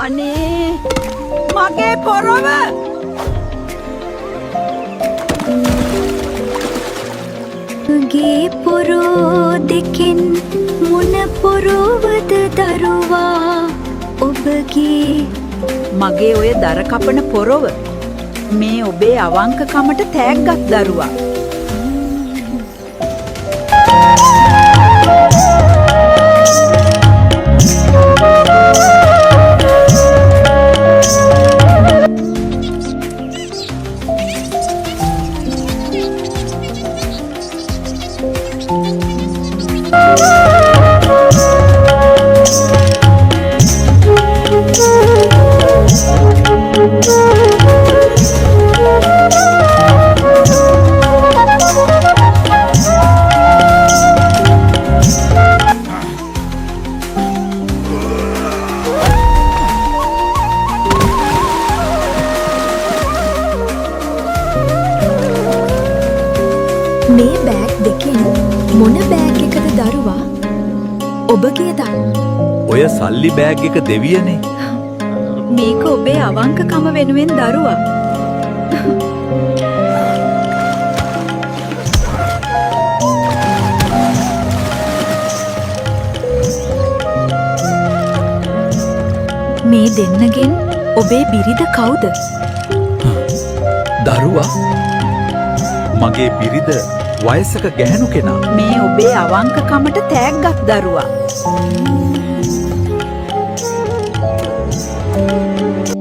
අනේ මගේ පොරව ගේ පොරෝ දෙකෙන් මොන පොරෝවද දරුවා ඔබගේ මගේ ඔය දර කපන පොරව මේ ඔබේ අවංකකමට තෑග්ගක් දරුවා. මේ බෑග් දෙකෙන් මොන බෑග් එකද දරුවා ඔබගේද? ඔය සල්ලි බෑග් එක දෙවියනේ. මේක ඔබේ අවංකකම වෙනුවෙන් දරුවා. මේ දෙන්නගෙන් ඔබේ බිරිඳ කවුද? දරුවා මගේ බිරිඳ වයසක ගැහැණු කෙනා. මේ ඔබේ අවංකකමට තෑග්ගක් දරුවා.